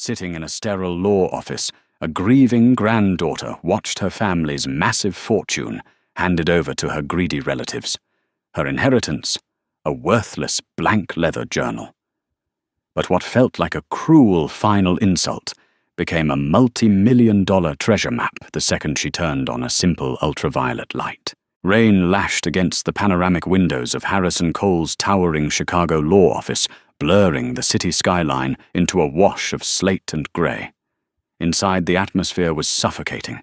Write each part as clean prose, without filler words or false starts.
Sitting in a sterile law office, a grieving granddaughter watched her family's massive fortune handed over to her greedy relatives. Her inheritance, a worthless blank leather journal. But what felt like a cruel final insult became a multi-million-dollar treasure map the second she turned on a simple ultraviolet light. Rain lashed against the panoramic windows of Harrison Cole's towering Chicago law office, blurring the city skyline into a wash of slate and grey. Inside, the atmosphere was suffocating.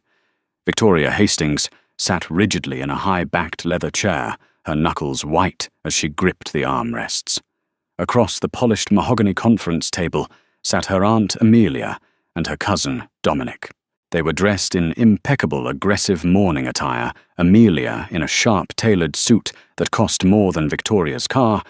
Victoria Hastings sat rigidly in a high-backed leather chair, her knuckles white as she gripped the armrests. Across the polished mahogany conference table sat her aunt Amelia and her cousin Dominic. They were dressed in impeccable, aggressive morning attire, Amelia in a sharp-tailored suit that cost more than Victoria's car,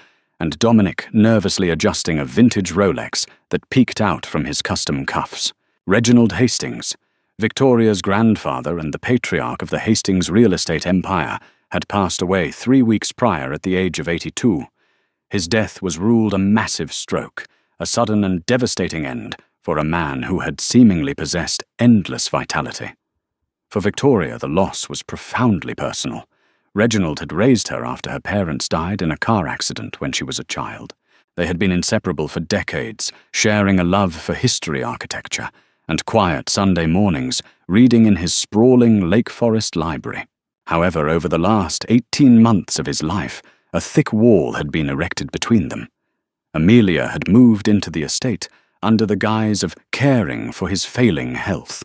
and Dominic nervously adjusting a vintage Rolex that peeked out from his custom cuffs. Reginald Hastings, Victoria's grandfather and the patriarch of the Hastings real estate empire, had passed away 3 weeks prior at the age of 82. His death was ruled a massive stroke, a sudden and devastating end for a man who had seemingly possessed endless vitality. For Victoria, the loss was profoundly personal. Reginald had raised her after her parents died in a car accident when she was a child. They had been inseparable for decades, sharing a love for history architecture and quiet Sunday mornings reading in his sprawling Lake Forest library. However, over the last 18 months of his life, a thick wall had been erected between them. Amelia had moved into the estate under the guise of caring for his failing health.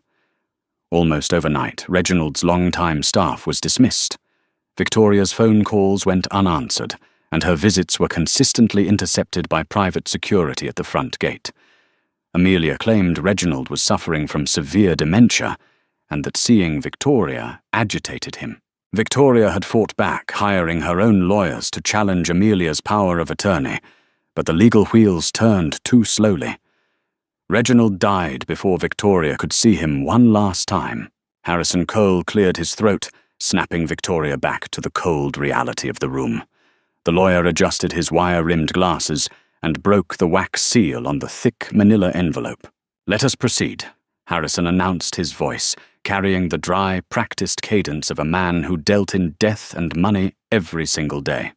Almost overnight, Reginald's longtime staff was dismissed. Victoria's phone calls went unanswered, and her visits were consistently intercepted by private security at the front gate. Amelia claimed Reginald was suffering from severe dementia, and that seeing Victoria agitated him. Victoria had fought back, hiring her own lawyers to challenge Amelia's power of attorney, but the legal wheels turned too slowly. Reginald died before Victoria could see him one last time. Harrison Cole cleared his throat, snapping Victoria back to the cold reality of the room. The lawyer adjusted his wire-rimmed glasses and broke the wax seal on the thick manila envelope. "Let us proceed," Harrison announced, his voice carrying the dry, practiced cadence of a man who dealt in death and money every single day.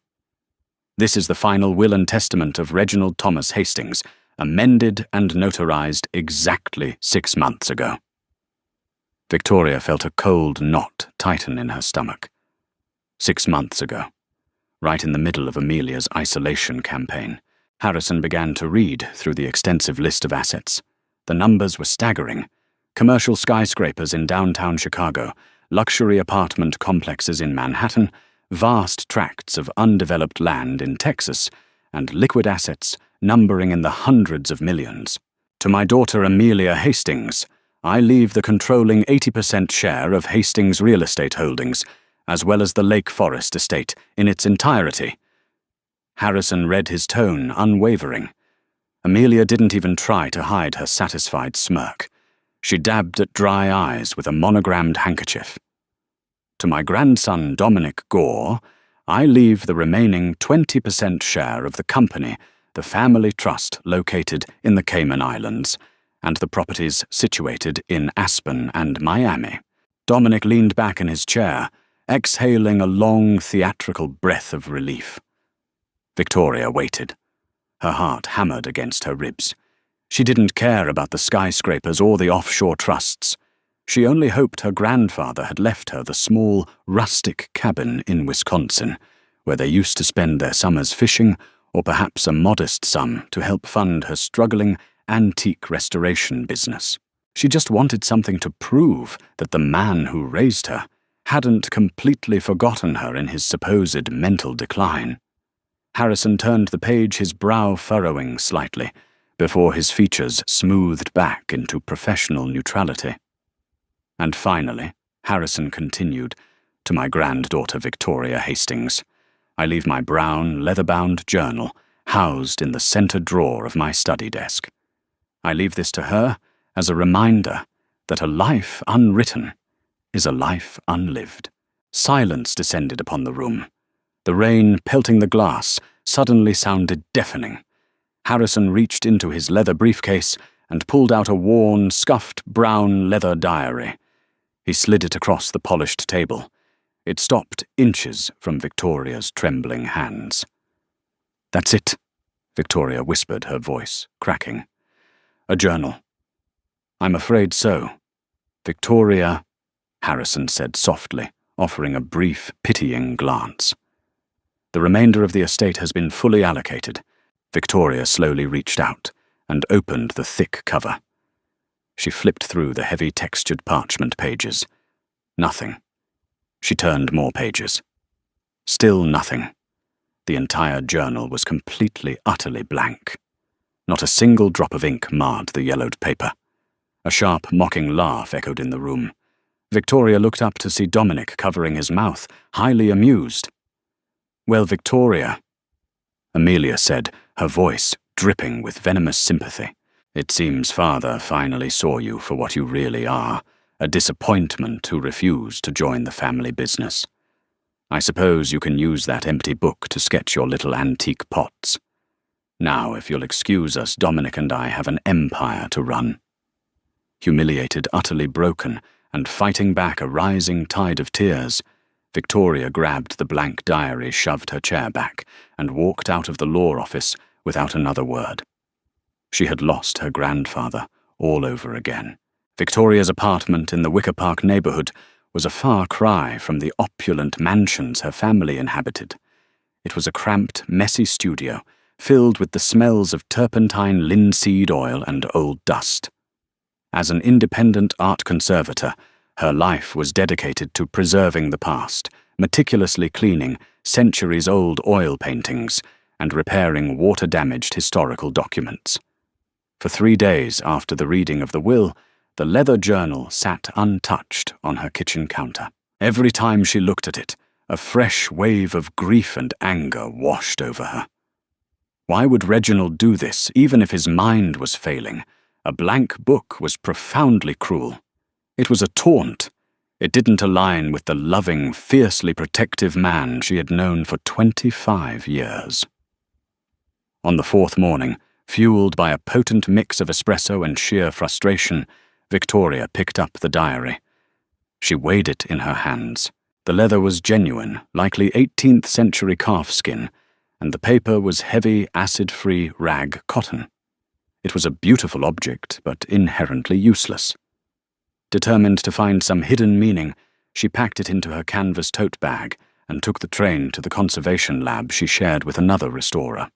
"This is the final will and testament of Reginald Thomas Hastings, amended and notarized exactly 6 months ago." Victoria felt a cold knot tighten in her stomach. 6 months ago, right in the middle of Amelia's isolation campaign, Harrison began to read through the extensive list of assets. The numbers were staggering. Commercial skyscrapers in downtown Chicago, luxury apartment complexes in Manhattan, vast tracts of undeveloped land in Texas, and liquid assets numbering in the hundreds of millions. "To my daughter Amelia Hastings, I leave the controlling 80% share of Hastings Real Estate Holdings, as well as the Lake Forest estate in its entirety." Harrison read his tone unwavering. Amelia didn't even try to hide her satisfied smirk. She dabbed at dry eyes with a monogrammed handkerchief. "To my grandson Dominic Gore, I leave the remaining 20% share of the company, the family trust located in the Cayman Islands, and the properties situated in Aspen and Miami." Dominic leaned back in his chair, exhaling a long theatrical breath of relief. Victoria waited. Her heart hammered against her ribs. She didn't care about the skyscrapers or the offshore trusts. She only hoped her grandfather had left her the small, rustic cabin in Wisconsin, where they used to spend their summers fishing, or perhaps a modest sum to help fund her struggling antique restoration business. She just wanted something to prove that the man who raised her hadn't completely forgotten her in his supposed mental decline. Harrison turned the page, his brow furrowing slightly, before his features smoothed back into professional neutrality. "And finally," Harrison continued, "to my granddaughter Victoria Hastings, I leave my brown, leather-bound journal housed in the center drawer of my study desk. I leave this to her as a reminder that a life unwritten is a life unlived." Silence descended upon the room. The rain pelting the glass suddenly sounded deafening. Harrison reached into his leather briefcase and pulled out a worn, scuffed brown leather diary. He slid it across the polished table. It stopped inches from Victoria's trembling hands. "That's it," Victoria whispered, her voice cracking. "A journal." "I'm afraid so." "Victoria," Harrison said softly, offering a brief, pitying glance. "The remainder of the estate has been fully allocated." Victoria slowly reached out and opened the thick cover. She flipped through the heavy textured parchment pages. Nothing. She turned more pages. Still nothing. The entire journal was completely, utterly blank. Not a single drop of ink marred the yellowed paper. A sharp, mocking laugh echoed in the room. Victoria looked up to see Dominic covering his mouth, highly amused. "Well, Victoria," Amelia said, her voice dripping with venomous sympathy, "it seems Father finally saw you for what you really are, a disappointment who refused to join the family business. I suppose you can use that empty book to sketch your little antique pots. Now, if you'll excuse us, Dominic and I have an empire to run." Humiliated, utterly broken, and fighting back a rising tide of tears, Victoria grabbed the blank diary, shoved her chair back, and walked out of the law office without another word. She had lost her grandfather all over again. Victoria's apartment in the Wicker Park neighborhood was a far cry from the opulent mansions her family inhabited. It was a cramped, messy studio, filled with the smells of turpentine, linseed oil, and old dust. As an independent art conservator, her life was dedicated to preserving the past, meticulously cleaning centuries-old oil paintings and repairing water-damaged historical documents. For 3 days after the reading of the will, the leather journal sat untouched on her kitchen counter. Every time she looked at it, a fresh wave of grief and anger washed over her. Why would Reginald do this, even if his mind was failing? A blank book was profoundly cruel. It was a taunt. It didn't align with the loving, fiercely protective man she had known for 25 years. On the 4th morning, fueled by a potent mix of espresso and sheer frustration, Victoria picked up the diary. She weighed it in her hands. The leather was genuine, likely 18th century calfskin, and the paper was heavy, acid-free rag cotton. It was a beautiful object, but inherently useless. Determined to find some hidden meaning, she packed it into her canvas tote bag and took the train to the conservation lab she shared with another restorer.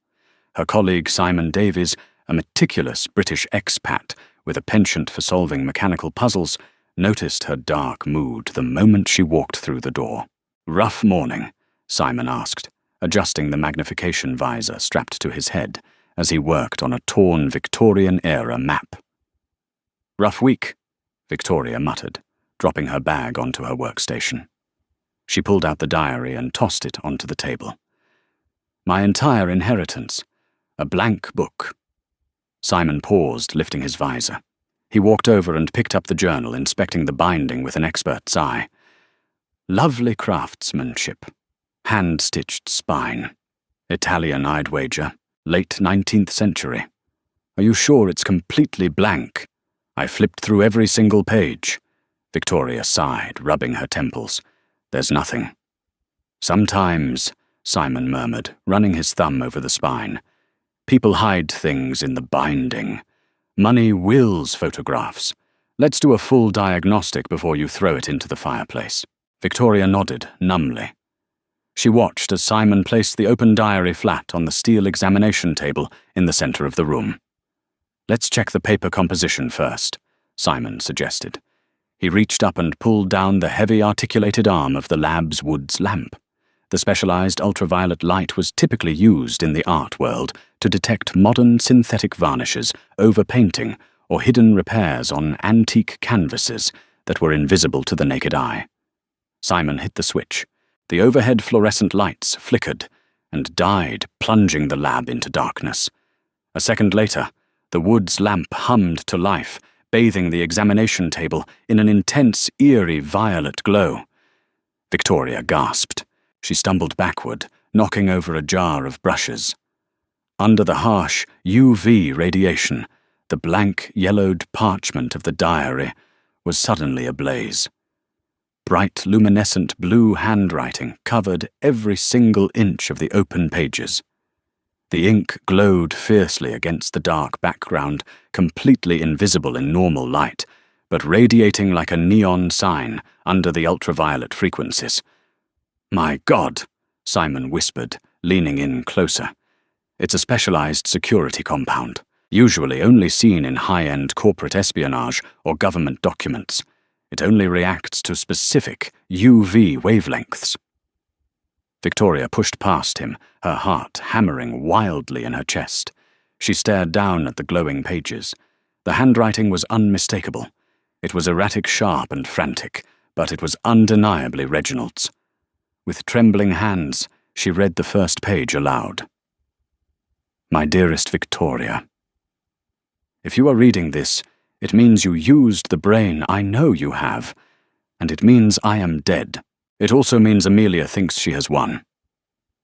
Her colleague Simon Davies, a meticulous British expat with a penchant for solving mechanical puzzles, noticed her dark mood the moment she walked through the door. "Rough morning?" Simon asked, adjusting the magnification visor strapped to his head as he worked on a torn Victorian-era map. "Rough week," Victoria muttered, dropping her bag onto her workstation. She pulled out the diary and tossed it onto the table. "My entire inheritance. A blank book." Simon paused, lifting his visor. He walked over and picked up the journal, inspecting the binding with an expert's eye. "Lovely craftsmanship. Hand-stitched spine. Italian, I'd wager. Late 19th century. Are you sure it's completely blank? I flipped through every single page." Victoria sighed, rubbing her temples. "There's nothing." "Sometimes," Simon murmured, running his thumb over the spine, "people hide things in the binding. Money wills photographs. Let's do a full diagnostic before you throw it into the fireplace." Victoria nodded, numbly. She watched as Simon placed the open diary flat on the steel examination table in the center of the room. "Let's check the paper composition first," Simon suggested. He reached up and pulled down the heavy articulated arm of the lab's Woods lamp. The specialized ultraviolet light was typically used in the art world to detect modern synthetic varnishes, overpainting, or hidden repairs on antique canvases that were invisible to the naked eye. Simon hit the switch. The overhead fluorescent lights flickered and died, plunging the lab into darkness. A second later, the Woods lamp hummed to life, bathing the examination table in an intense, eerie violet glow. Victoria gasped. She stumbled backward, knocking over a jar of brushes. Under the harsh UV radiation, The blank, yellowed parchment of the diary was suddenly ablaze. Bright, luminescent blue handwriting covered every single inch of the open pages. The ink glowed fiercely against the dark background, completely invisible in normal light, but radiating like a neon sign under the ultraviolet frequencies. "My God," Simon whispered, leaning in closer. "It's a specialized security compound, usually only seen in high-end corporate espionage or government documents. It only reacts to specific UV wavelengths." Victoria pushed past him, her heart hammering wildly in her chest. She stared down at the glowing pages. The handwriting was unmistakable. It was erratic, sharp, and frantic, but it was undeniably Reginald's. With trembling hands, she read the first page aloud. "My dearest Victoria, if you are reading this, it means you used the brain I know you have, and it means I am dead. It also means Amelia thinks she has won.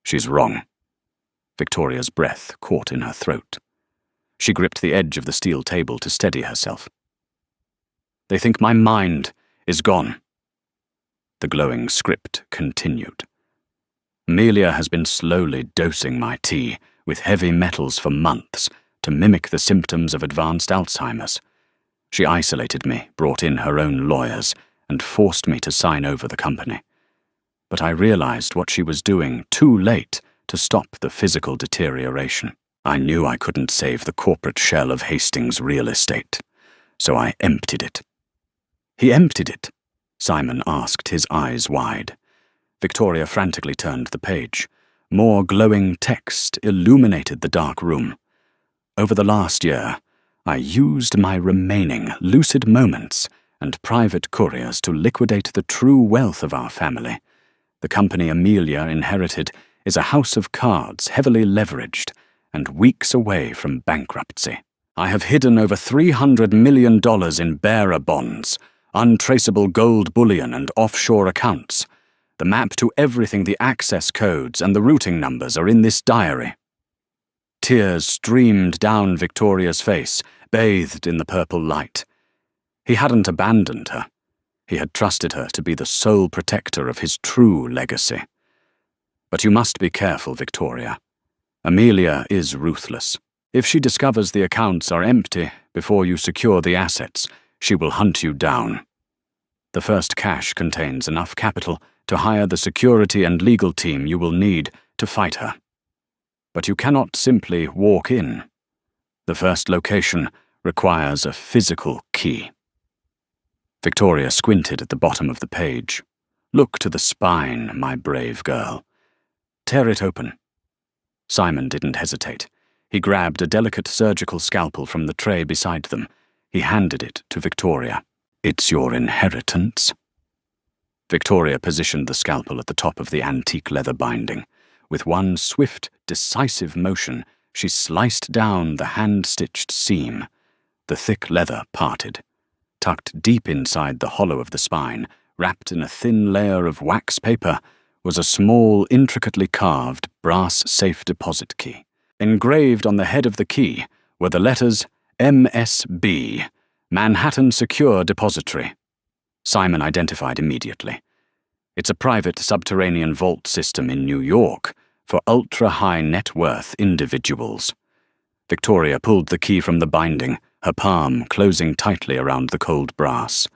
She's wrong." Victoria's breath caught in her throat. She gripped the edge of the steel table to steady herself. "They think my mind is gone." The glowing script continued. "Amelia has been slowly dosing my tea with heavy metals for months to mimic the symptoms of advanced Alzheimer's. She isolated me, brought in her own lawyers, and forced me to sign over the company. But I realized what she was doing too late to stop the physical deterioration. I knew I couldn't save the corporate shell of Hastings Real Estate, so I emptied it." "He emptied it?" Simon asked, his eyes wide. Victoria frantically turned the page. More glowing text illuminated the dark room. "Over the last year, I used my remaining lucid moments and private couriers to liquidate the true wealth of our family. The company Amelia inherited is a house of cards heavily leveraged and weeks away from bankruptcy. I have hidden over $300 million in bearer bonds, untraceable gold bullion and offshore accounts. The map to everything, the access codes and the routing numbers are in this diary." Tears streamed down Victoria's face, bathed in the purple light. He hadn't abandoned her. He had trusted her to be the sole protector of his true legacy. "But you must be careful, Victoria. Amelia is ruthless. If she discovers the accounts are empty before you secure the assets, she will hunt you down. The first cash contains enough capital to hire the security and legal team you will need to fight her. But you cannot simply walk in. The first location requires a physical key." Victoria squinted at the bottom of the page. "Look to the spine, my brave girl. Tear it open." Simon didn't hesitate. He grabbed a delicate surgical scalpel from the tray beside them. He handed it to Victoria. "It's your inheritance." Victoria positioned the scalpel at the top of the antique leather binding. With one swift, decisive motion, she sliced down the hand-stitched seam. The thick leather parted. Tucked deep inside the hollow of the spine, wrapped in a thin layer of wax paper, was a small, intricately carved brass safe deposit key. Engraved on the head of the key were the letters MSB, Manhattan Secure Depository. Simon identified immediately. It's a private subterranean vault system in New York for ultra-high net worth individuals. Victoria pulled the key from the binding, her palm closing tightly around the cold brass.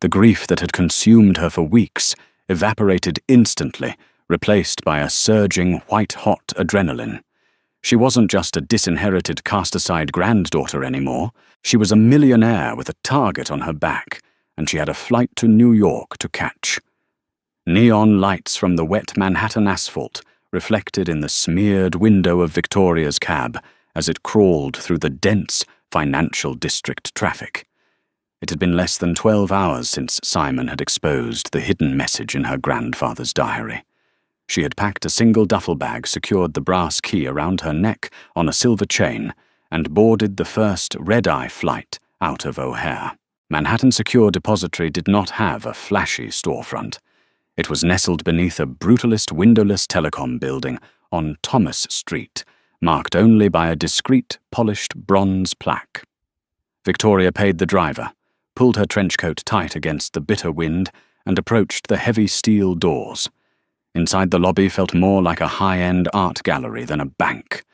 The grief that had consumed her for weeks evaporated instantly, replaced by a surging, white-hot adrenaline. She wasn't just a disinherited, cast-aside granddaughter anymore. She was a millionaire with a target on her back, and she had a flight to New York to catch. Neon lights from the wet Manhattan asphalt reflected in the smeared window of Victoria's cab as it crawled through the dense financial district traffic. It had been less than 12 hours since Simon had exposed the hidden message in her grandfather's diary. She had packed a single duffel bag, secured the brass key around her neck on a silver chain, and boarded the first red-eye flight out of O'Hare. Manhattan Secure Depository did not have a flashy storefront. It was nestled beneath a brutalist windowless telecom building on Thomas Street, marked only by a discreet, polished bronze plaque. Victoria paid the driver, pulled her trench coat tight against the bitter wind, and approached the heavy steel doors. Inside the lobby felt more like a high-end art gallery than a bank.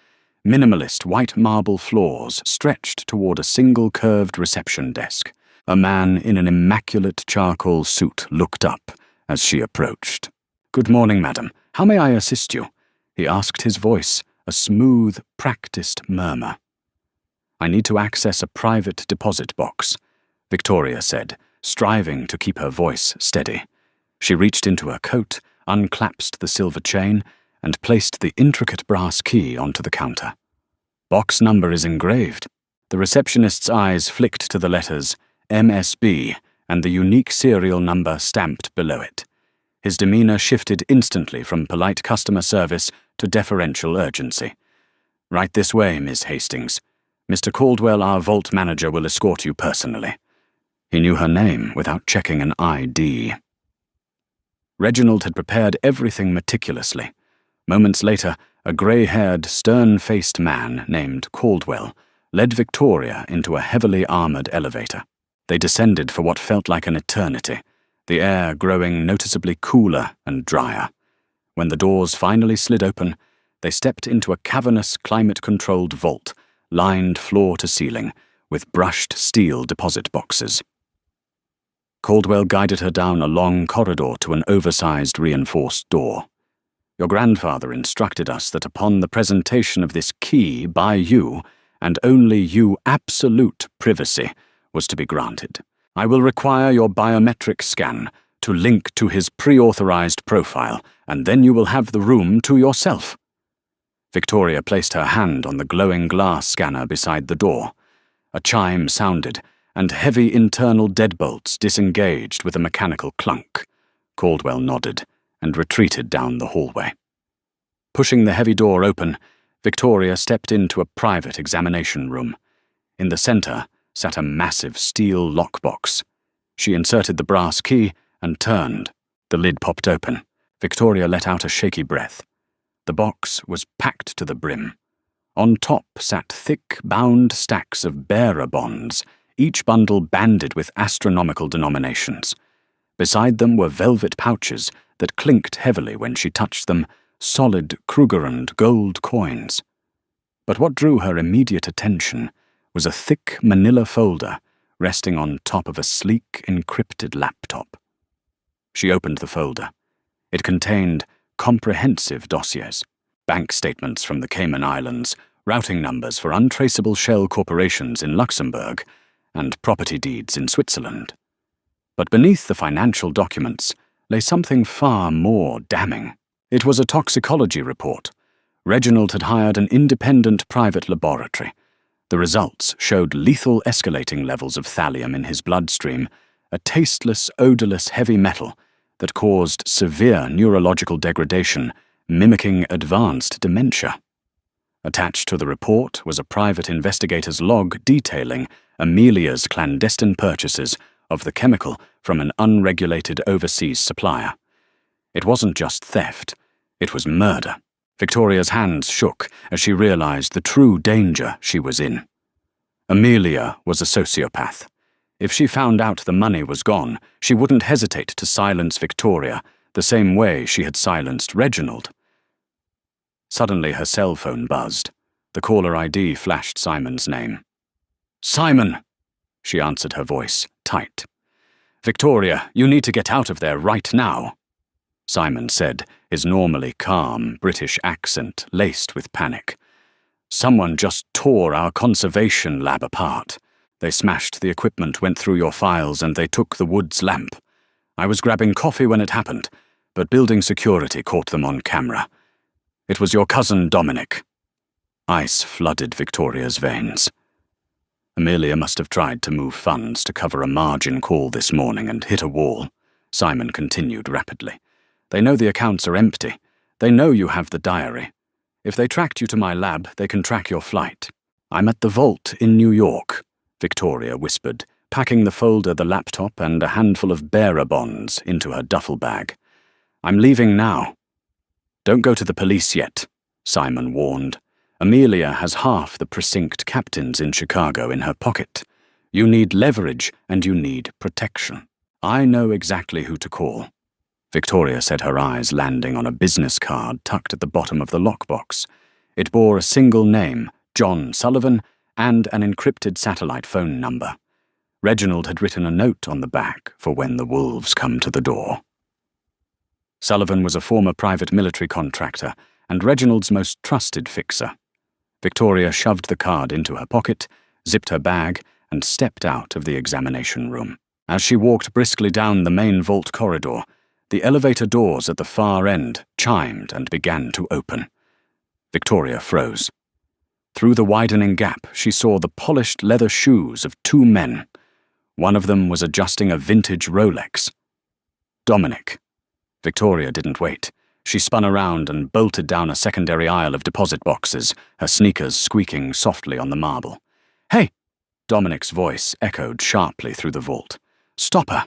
Minimalist white marble floors stretched toward a single curved reception desk. A man in an immaculate charcoal suit looked up as she approached. "Good morning, madam. How may I assist you?" he asked, his voice a smooth, practiced murmur. "I need to access a private deposit box," Victoria said, striving to keep her voice steady. She reached into her coat, unclasped the silver chain, and placed the intricate brass key onto the counter. "Box number is engraved." The receptionist's eyes flicked to the letters MSB and the unique serial number stamped below it. His demeanor shifted instantly from polite customer service to deferential urgency. "Right this way, Miss Hastings. Mr. Caldwell, our vault manager, will escort you personally." He knew her name without checking an ID. Reginald had prepared everything meticulously. Moments later, a grey-haired, stern-faced man named Caldwell led Victoria into a heavily armoured elevator. They descended for what felt like an eternity, the air growing noticeably cooler and drier. When the doors finally slid open, they stepped into a cavernous, climate-controlled vault, lined floor to ceiling, with brushed steel deposit boxes. Caldwell guided her down a long corridor to an oversized reinforced door. "Your grandfather instructed us that upon the presentation of this key by you, and only you, absolute privacy was to be granted. I will require your biometric scan to link to his pre-authorized profile, and then you will have the room to yourself." Victoria placed her hand on the glowing glass scanner beside the door. A chime sounded, and heavy internal deadbolts disengaged with a mechanical clunk. Caldwell nodded and retreated down the hallway. Pushing the heavy door open, Victoria stepped into a private examination room. In the center sat a massive steel lockbox. She inserted the brass key and turned. The lid popped open. Victoria let out a shaky breath. The box was packed to the brim. On top sat thick, bound stacks of bearer bonds, each bundle banded with astronomical denominations. Beside them were velvet pouches that clinked heavily when she touched them, solid Krugerrand gold coins. But what drew her immediate attention was a thick manila folder resting on top of a sleek, encrypted laptop. She opened the folder. It contained comprehensive dossiers, bank statements from the Cayman Islands, routing numbers for untraceable shell corporations in Luxembourg, and property deeds in Switzerland. But beneath the financial documents lay something far more damning. It was a toxicology report. Reginald had hired an independent private laboratory. The results showed lethal escalating levels of thallium in his bloodstream, a tasteless, odorless heavy metal that caused severe neurological degradation, mimicking advanced dementia. Attached to the report was a private investigator's log detailing Amelia's clandestine purchases of the chemical from an unregulated overseas supplier. It wasn't just theft, it was murder. Victoria's hands shook as she realized the true danger she was in. Amelia was a sociopath. If she found out the money was gone, she wouldn't hesitate to silence Victoria the same way she had silenced Reginald. Suddenly her cell phone buzzed. The caller ID flashed Simon's name. "Simon!" She answered, her voice tight. "Victoria, you need to get out of there right now," Simon said, his normally calm British accent laced with panic. "Someone just tore our conservation lab apart. They smashed the equipment, went through your files, and they took the Woods lamp. I was grabbing coffee when it happened, but building security caught them on camera. It was your cousin Dominic." Ice flooded Victoria's veins. Amelia must have tried to move funds to cover a margin call this morning and hit a wall, Simon continued rapidly. "They know the accounts are empty. They know you have the diary. If they tracked you to my lab, they can track your flight." "I'm at the vault in New York," Victoria whispered, packing the folder, the laptop, and a handful of bearer bonds into her duffel bag. "I'm leaving now." "Don't go to the police yet," Simon warned. "Amelia has half the precinct captains in Chicago in her pocket. You need leverage and you need protection. I know exactly who to call." Victoria said, her eyes landing on a business card tucked at the bottom of the lockbox. It bore a single name, John Sullivan, and an encrypted satellite phone number. Reginald had written a note on the back for when the wolves come to the door. Sullivan was a former private military contractor and Reginald's most trusted fixer. Victoria shoved the card into her pocket, zipped her bag, and stepped out of the examination room. As she walked briskly down the main vault corridor, the elevator doors at the far end chimed and began to open. Victoria froze. Through the widening gap, she saw the polished leather shoes of two men. One of them was adjusting a vintage Rolex. Dominic. Victoria didn't wait. She spun around and bolted down a secondary aisle of deposit boxes, her sneakers squeaking softly on the marble. "Hey!" Dominic's voice echoed sharply through the vault. "Stop her!"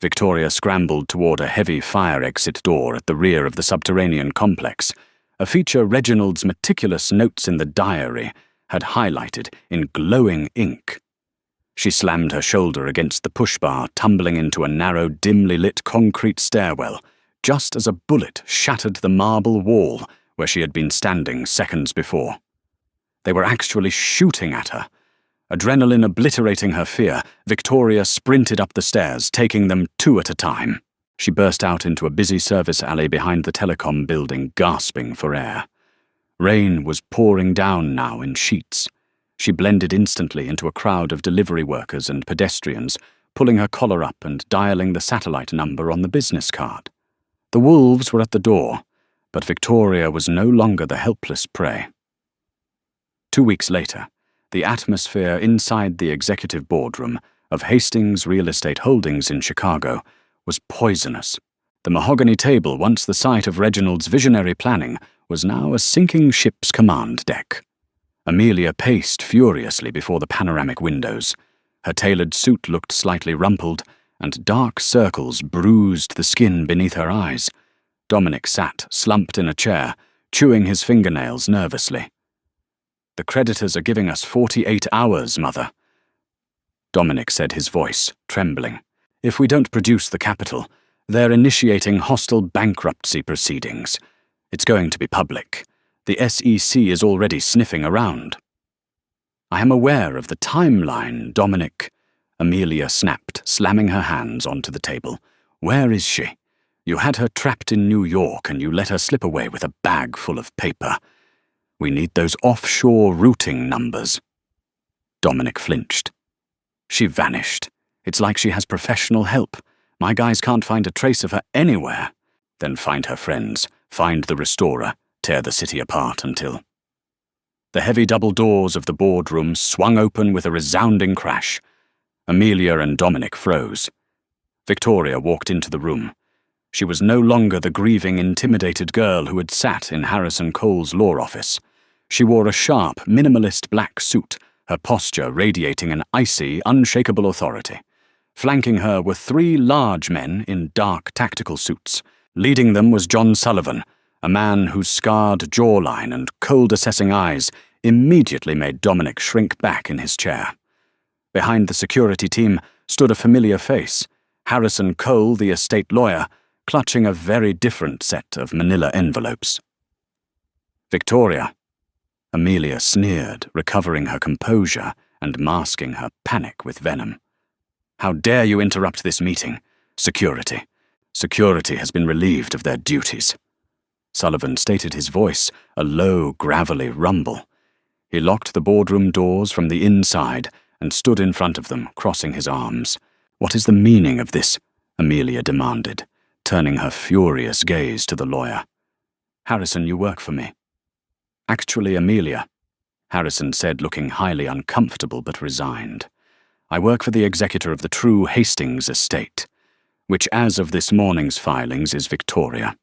Victoria scrambled toward a heavy fire exit door at the rear of the subterranean complex, a feature Reginald's meticulous notes in the diary had highlighted in glowing ink. She slammed her shoulder against the push bar, tumbling into a narrow, dimly lit concrete stairwell, just as a bullet shattered the marble wall where she had been standing seconds before. They were actually shooting at her. Adrenaline obliterating her fear, Victoria sprinted up the stairs, taking them two at a time. She burst out into a busy service alley behind the telecom building, gasping for air. Rain was pouring down now in sheets. She blended instantly into a crowd of delivery workers and pedestrians, pulling her collar up and dialing the satellite number on the business card. The wolves were at the door, but Victoria was no longer the helpless prey. 2 weeks later, the atmosphere inside the executive boardroom of Hastings Real Estate Holdings in Chicago was poisonous. The mahogany table, once the site of Reginald's visionary planning, was now a sinking ship's command deck. Amelia paced furiously before the panoramic windows. Her tailored suit looked slightly rumpled, and dark circles bruised the skin beneath her eyes. Dominic sat, slumped in a chair, chewing his fingernails nervously. "The creditors are giving us 48 hours, Mother," Dominic said, his voice trembling. "If we don't produce the capital, they're initiating hostile bankruptcy proceedings. It's going to be public. The SEC is already sniffing around." "I am aware of the timeline, Dominic," Amelia snapped, slamming her hands onto the table. "Where is she? You had her trapped in New York and you let her slip away with a bag full of paper. We need those offshore routing numbers." Dominic flinched. "She vanished. It's like she has professional help. My guys can't find a trace of her anywhere." "Then find her friends, find the restorer, tear the city apart until—" The heavy double doors of the boardroom swung open with a resounding crash. Amelia and Dominic froze. Victoria walked into the room. She was no longer the grieving, intimidated girl who had sat in Harrison Cole's law office. She wore a sharp, minimalist black suit, her posture radiating an icy, unshakable authority. Flanking her were 3 large men in dark tactical suits. Leading them was John Sullivan, a man whose scarred jawline and cold-assessing eyes immediately made Dominic shrink back in his chair. Behind the security team stood a familiar face, Harrison Cole, the estate lawyer, clutching a very different set of manila envelopes. "Victoria," Amelia sneered, recovering her composure and masking her panic with venom. "How dare you interrupt this meeting? Security. Security has been relieved of their duties." Sullivan stated, his voice a low, gravelly rumble. He locked the boardroom doors from the inside and stood in front of them, crossing his arms. "What is the meaning of this?" Amelia demanded, turning her furious gaze to the lawyer. "Harrison, you work for me." "Actually, Amelia," Harrison said, looking highly uncomfortable but resigned, "I work for the executor of the true Hastings estate, which as of this morning's filings is Victoria."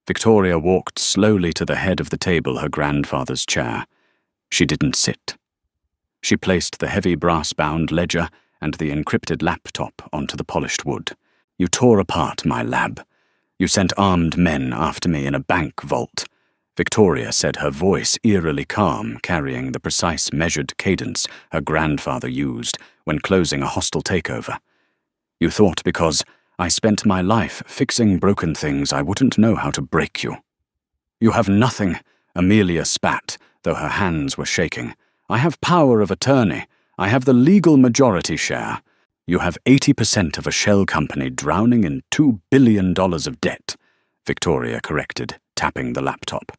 Victoria walked slowly to the head of the table, her grandfather's chair. She didn't sit. She placed the heavy brass-bound ledger and the encrypted laptop onto the polished wood. "You tore apart my lab. You sent armed men after me in a bank vault. Victoria said, her voice eerily calm, carrying the precise measured cadence her grandfather used when closing a hostile takeover. "You thought because I spent my life fixing broken things I wouldn't know how to break you." "You have nothing," Amelia spat, though her hands were shaking. "I have power of attorney. I have the legal majority share. You have 80% of a shell company drowning in $2 billion of debt," Victoria corrected, tapping the laptop.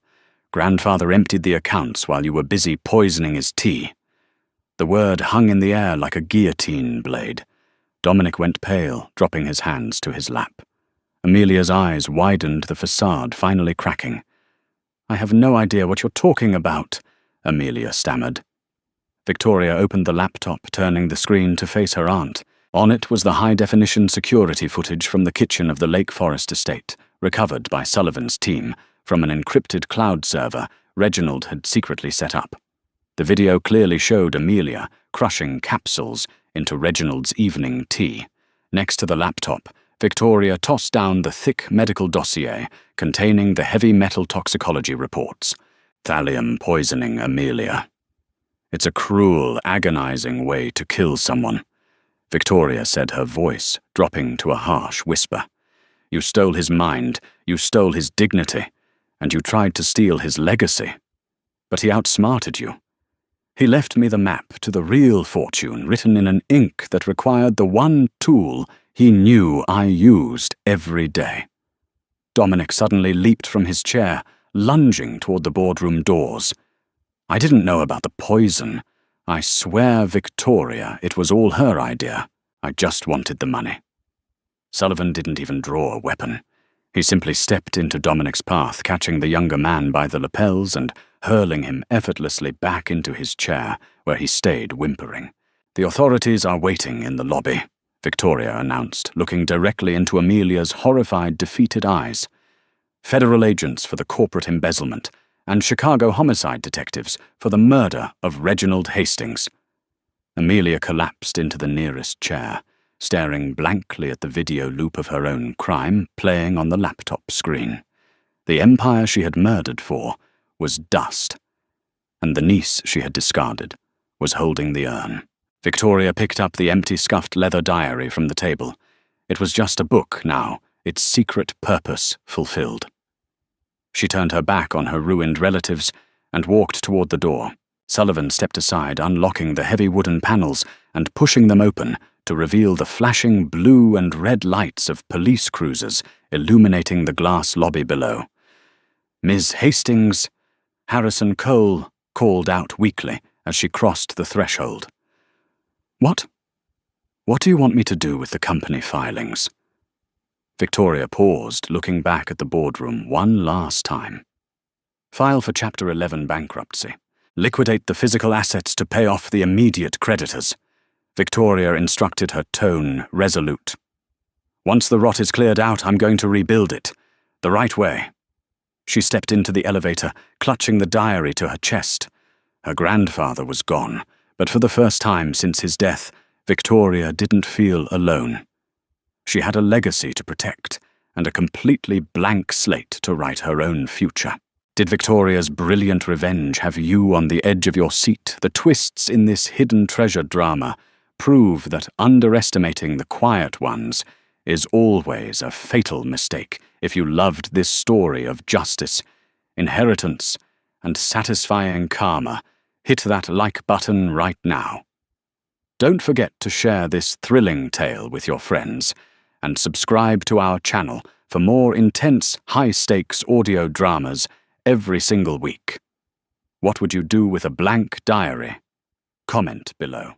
"Grandfather emptied the accounts while you were busy poisoning his tea." The word hung in the air like a guillotine blade. Dominic went pale, dropping his hands to his lap. Amelia's eyes widened, the facade finally cracking. "I have no idea what you're talking about," Amelia stammered. Victoria opened the laptop, turning the screen to face her aunt. On it was the high-definition security footage from the kitchen of the Lake Forest estate, recovered by Sullivan's team from an encrypted cloud server Reginald had secretly set up. The video clearly showed Amelia crushing capsules into Reginald's evening tea. Next to the laptop, Victoria tossed down the thick medical dossier containing the heavy metal toxicology reports. "Thallium poisoning, Amelia. It's a cruel, agonizing way to kill someone," Victoria said, her voice dropping to a harsh whisper. "You stole his mind, you stole his dignity, and you tried to steal his legacy. But he outsmarted you. He left me the map to the real fortune written in an ink that required the one tool he knew I used every day." Dominic suddenly leaped from his chair, lunging toward the boardroom doors. "I didn't know about the poison. I swear, Victoria, it was all her idea. I just wanted the money." Sullivan didn't even draw a weapon. He simply stepped into Dominic's path, catching the younger man by the lapels and hurling him effortlessly back into his chair, where he stayed whimpering. "The authorities are waiting in the lobby," Victoria announced, looking directly into Amelia's horrified, defeated eyes. "Federal agents for the corporate embezzlement, and Chicago homicide detectives for the murder of Reginald Hastings." Amelia collapsed into the nearest chair, staring blankly at the video loop of her own crime playing on the laptop screen. The empire she had murdered for was dust, and the niece she had discarded was holding the urn. Victoria picked up the empty, scuffed leather diary from the table. It was just a book now, its secret purpose fulfilled. She turned her back on her ruined relatives and walked toward the door. Sullivan stepped aside, unlocking the heavy wooden panels and pushing them open to reveal the flashing blue and red lights of police cruisers illuminating the glass lobby below. "Ms. Hastings," Harrison Cole called out weakly as she crossed the threshold. What do you want me to do with the company filings?" Victoria paused, looking back at the boardroom one last time. "File for Chapter 11 bankruptcy. Liquidate the physical assets to pay off the immediate creditors." Victoria instructed, her tone resolute. "Once the rot is cleared out, I'm going to rebuild it. The right way." She stepped into the elevator, clutching the diary to her chest. Her grandfather was gone, but for the first time since his death, Victoria didn't feel alone. She had a legacy to protect, and a completely blank slate to write her own future. Did Victoria's brilliant revenge have you on the edge of your seat? The twists in this hidden treasure drama prove that underestimating the quiet ones is always a fatal mistake if you loved this story of justice, inheritance, and satisfying karma. Hit that like button right now. Don't forget to share this thrilling tale with your friends, and subscribe to our channel for more intense, high-stakes audio dramas every single week. What would you do with a blank diary? Comment below.